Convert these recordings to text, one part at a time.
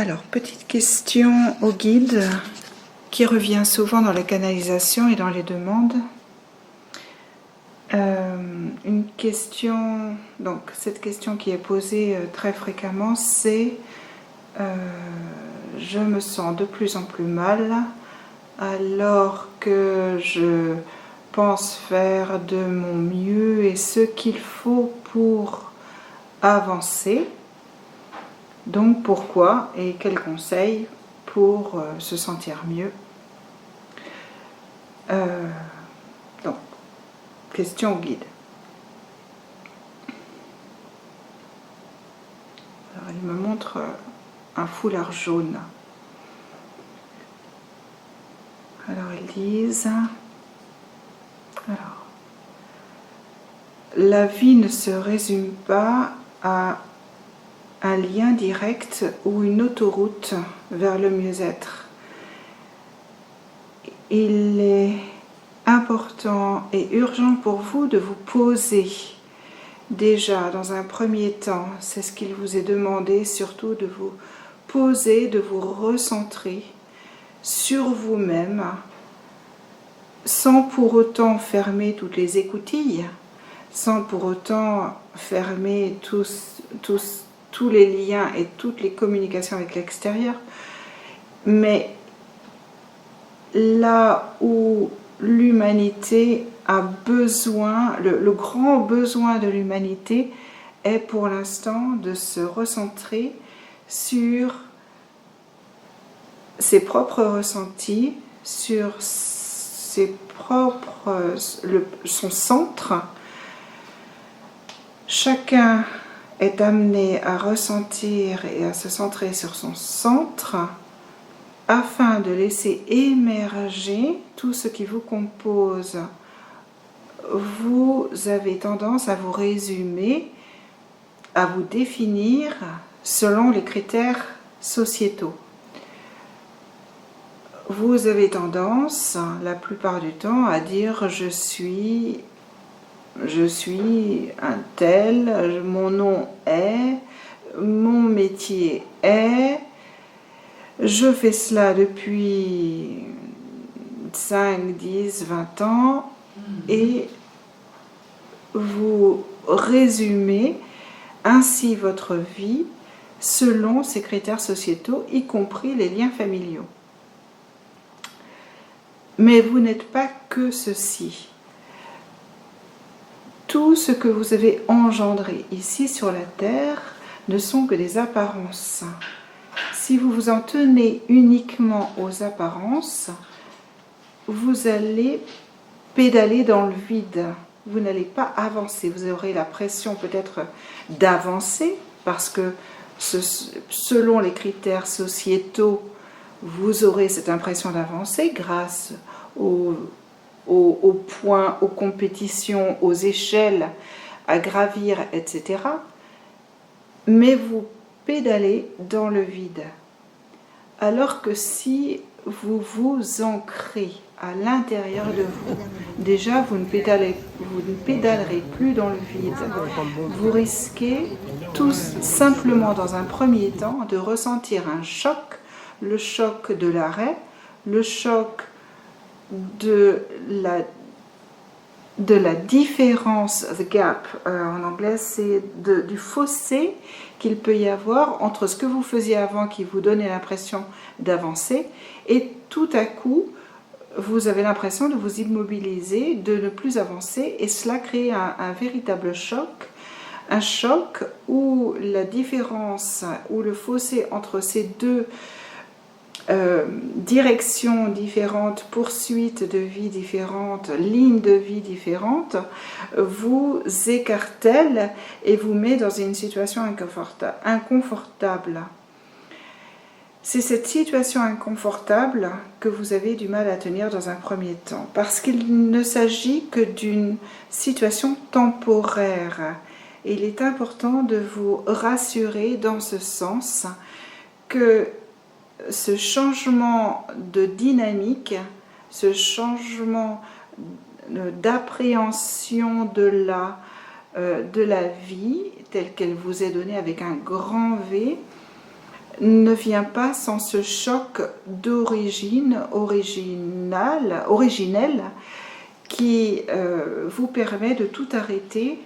Alors, petite question au guide qui revient souvent dans la canalisation et dans les demandes. Une question, donc cette question qui est posée très fréquemment, c'est je me sens de plus en plus mal alors que je pense faire de mon mieux et ce qu'il faut pour avancer. Donc pourquoi et quels conseils pour se sentir mieux? Donc, question au guide. Alors, il me montre un foulard jaune. Alors ils disent, alors, la vie ne se résume pas à un lien direct ou une autoroute vers le mieux-être. Il est important et urgent pour vous de vous poser déjà dans un premier temps, c'est ce qu'il vous est demandé, surtout de vous poser, de vous recentrer sur vous-même, sans pour autant fermer toutes les écoutilles, sans pour autant fermer tous les liens et toutes les communications avec l'extérieur, mais là où l'humanité a besoin, le grand besoin de l'humanité est pour l'instant de se recentrer sur ses propres ressentis, sur son centre. Chacun est amené à ressentir et à se centrer sur son centre afin de laisser émerger tout ce qui vous compose. Vous avez tendance à vous résumer, à vous définir selon les critères sociétaux. Vous avez tendance, la plupart du temps, à dire je suis un tel, mon nom est, mon métier est, je fais cela depuis 5, 10, 20 ans et vous résumez ainsi votre vie selon ces critères sociétaux, y compris les liens familiaux. Mais vous n'êtes pas que ceci. Tout ce que vous avez engendré ici sur la Terre ne sont que des apparences. Si vous vous en tenez uniquement aux apparences, vous allez pédaler dans le vide. Vous n'allez pas avancer. Vous aurez la pression peut-être d'avancer parce que selon les critères sociétaux, vous aurez cette impression d'avancer grâce aux points, aux compétitions, aux échelles à gravir, etc. Mais vous pédalez dans le vide. Alors que si vous vous ancrez à l'intérieur de vous, déjà vous ne pédalerez plus dans le vide. Vous risquez tout simplement dans un premier temps de ressentir un choc, le choc de l'arrêt, le choc de la différence, the gap en anglais, c'est du fossé qu'il peut y avoir entre ce que vous faisiez avant qui vous donnait l'impression d'avancer et tout à coup vous avez l'impression de vous immobiliser, de ne plus avancer et cela crée un véritable choc, un choc où la différence, où le fossé entre ces deux directions différentes, poursuites de vie différentes, lignes de vie différentes, vous écartèle et vous met dans une situation inconfortable. C'est cette situation inconfortable que vous avez du mal à tenir dans un premier temps, parce qu'il ne s'agit que d'une situation temporaire. Et il est important de vous rassurer dans ce sens que ce changement de dynamique, ce changement d'appréhension de la vie telle qu'elle vous est donnée avec un grand V, ne vient pas sans ce choc d'origine originel qui vous permet de tout arrêter,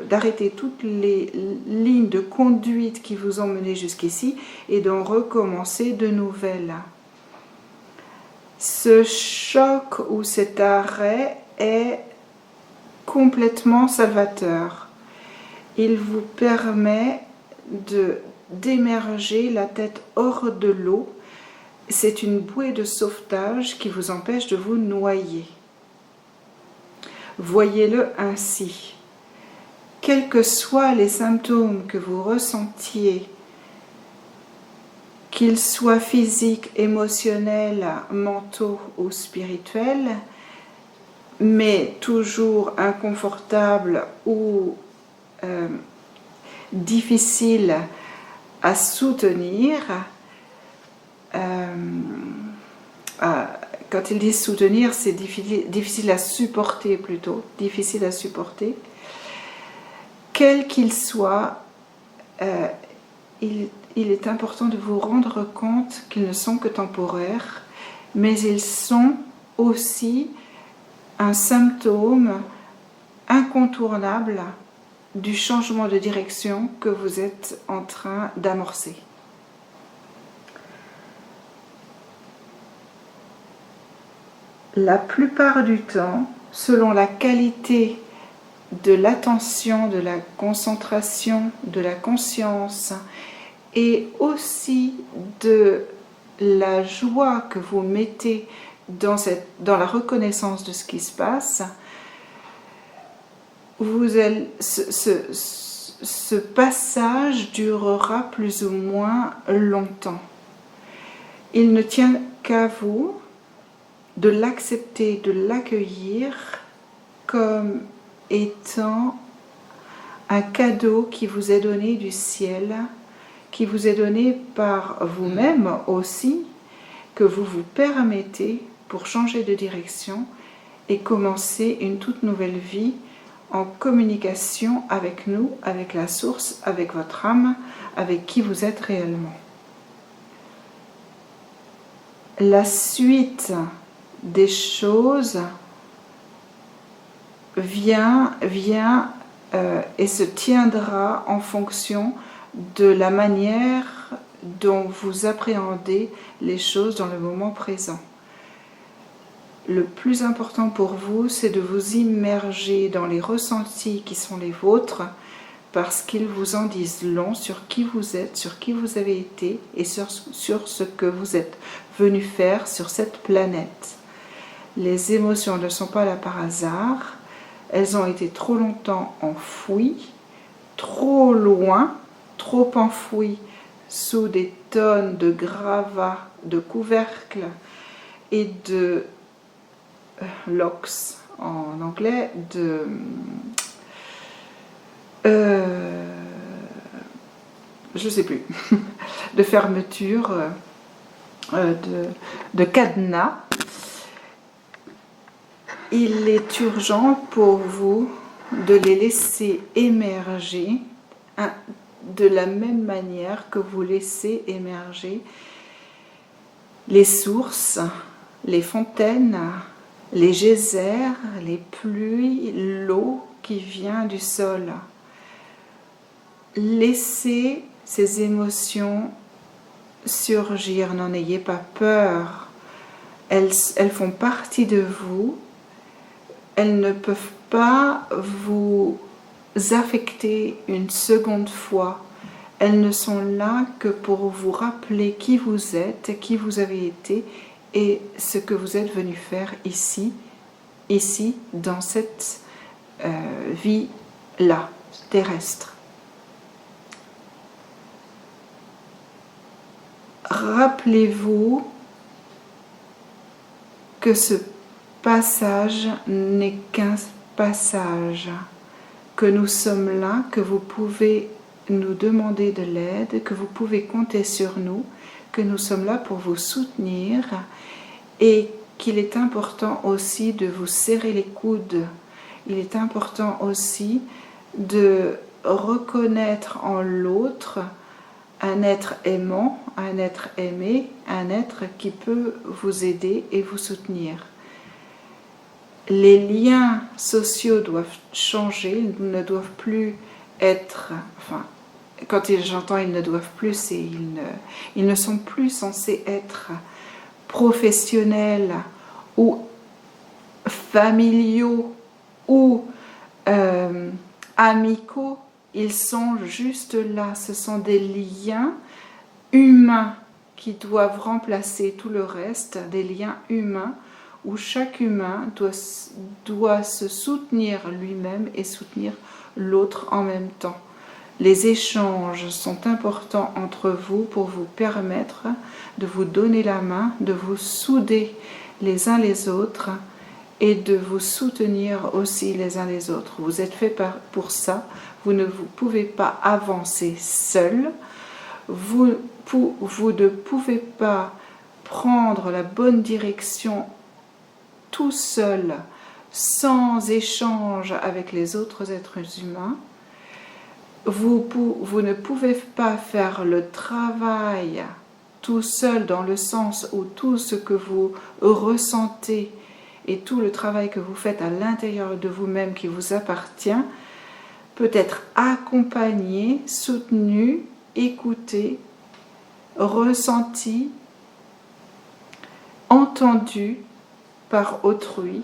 d'arrêter toutes les lignes de conduite qui vous ont mené jusqu'ici et d'en recommencer de nouvelles. Ce choc ou cet arrêt est complètement salvateur. Il vous permet d'émerger la tête hors de l'eau. C'est une bouée de sauvetage qui vous empêche de vous noyer. Voyez-le ainsi. Quels que soient les symptômes que vous ressentiez, qu'ils soient physiques, émotionnels, mentaux ou spirituels, mais toujours inconfortables ou difficiles à soutenir. Quand ils disent soutenir, c'est difficile à supporter plutôt, difficile à supporter. Quel qu'il soit, il est important de vous rendre compte qu'ils ne sont que temporaires, mais ils sont aussi un symptôme incontournable du changement de direction que vous êtes en train d'amorcer. La plupart du temps, selon la qualité de l'attention, de la concentration, de la conscience et aussi de la joie que vous mettez dans la reconnaissance de ce qui se passe, ce passage durera plus ou moins longtemps. Il ne tient qu'à vous de l'accepter, de l'accueillir comme étant un cadeau qui vous est donné du ciel, qui vous est donné par vous-même aussi, que vous vous permettez pour changer de direction et commencer une toute nouvelle vie en communication avec nous, avec la source, avec votre âme, avec qui vous êtes réellement. La suite des choses vient et se tiendra en fonction de la manière dont vous appréhendez les choses dans le moment présent. Le plus important pour vous, c'est de vous immerger dans les ressentis qui sont les vôtres, parce qu'ils vous en disent long sur qui vous êtes, sur qui vous avez été et sur ce que vous êtes venu faire sur cette planète. Les émotions ne sont pas là par hasard, elles ont été trop longtemps enfouies, trop loin, trop enfouies sous des tonnes de gravats, de couvercles et de locks en anglais, je sais plus, de fermeture, de cadenas. Il est urgent pour vous de les laisser émerger de la même manière que vous laissez émerger les sources, les fontaines, les geysers, les pluies, l'eau qui vient du sol. Laissez ces émotions surgir, n'en ayez pas peur. Elles font partie de vous. Elles ne peuvent pas vous affecter une seconde fois. Elles ne sont là que pour vous rappeler qui vous êtes, qui vous avez été et ce que vous êtes venu faire ici, dans cette vie-là, terrestre. Rappelez-vous que ce passage n'est qu'un passage, que nous sommes là, que vous pouvez nous demander de l'aide, que vous pouvez compter sur nous, que nous sommes là pour vous soutenir et qu'il est important aussi de vous serrer les coudes. Il est important aussi de reconnaître en l'autre un être aimant, un être aimé, un être qui peut vous aider et vous soutenir. Les liens sociaux doivent changer, ils ne doivent plus être, enfin, quand j'entends ils ne doivent plus, c'est ils ne sont plus censés être professionnels ou familiaux ou amicaux, ils sont juste là, ce sont des liens humains qui doivent remplacer tout le reste, des liens humains où chaque humain doit se soutenir lui-même et soutenir l'autre en même temps. Les échanges sont importants entre vous pour vous permettre de vous donner la main, de vous souder les uns les autres et de vous soutenir aussi les uns les autres. Vous êtes fait pour ça, vous ne pouvez pas avancer seul, vous ne pouvez pas prendre la bonne direction tout seul, sans échange avec les autres êtres humains. Vous ne pouvez pas faire le travail tout seul dans le sens où tout ce que vous ressentez et tout le travail que vous faites à l'intérieur de vous-même qui vous appartient peut être accompagné, soutenu, écouté, ressenti, entendu par autrui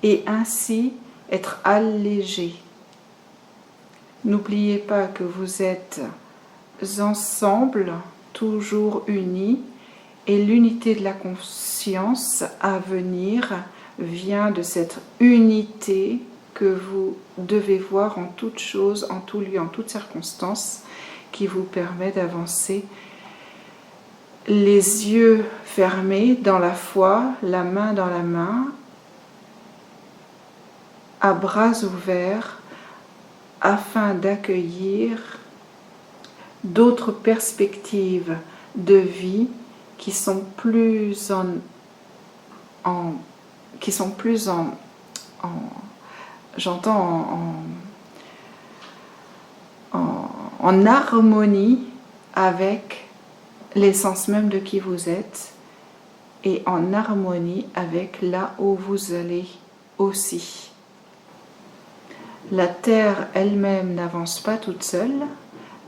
et ainsi être allégé. N'oubliez pas que vous êtes ensemble, toujours unis, et l'unité de la conscience à venir vient de cette unité que vous devez voir en toute chose, en tout lieu, en toutes circonstances, qui vous permet d'avancer les yeux fermés dans la foi, la main dans la main, à bras ouverts, afin d'accueillir d'autres perspectives de vie qui sont plus en harmonie avec l'essence même de qui vous êtes et en harmonie avec là où vous allez aussi. La Terre elle-même n'avance pas toute seule.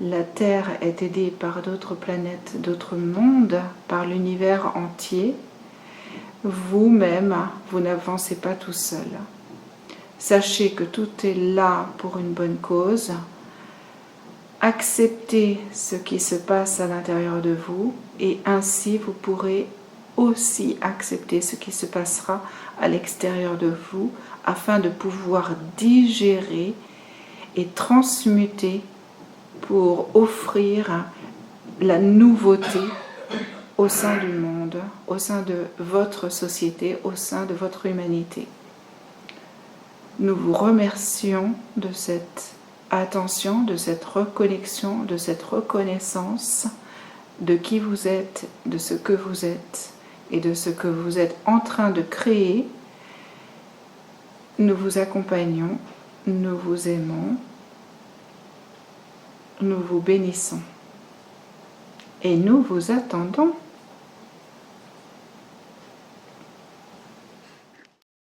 La Terre est aidée par d'autres planètes, d'autres mondes, par l'univers entier. Vous-même, vous n'avancez pas tout seul. Sachez que tout est là pour une bonne cause. Acceptez ce qui se passe à l'intérieur de vous et ainsi vous pourrez aussi accepter ce qui se passera à l'extérieur de vous afin de pouvoir digérer et transmuter pour offrir la nouveauté au sein du monde, au sein de votre société, au sein de votre humanité. Nous vous remercions de cette attention, de cette reconnexion, de cette reconnaissance de qui vous êtes, de ce que vous êtes et de ce que vous êtes en train de créer. Nous vous accompagnons, nous vous aimons, nous vous bénissons et nous vous attendons.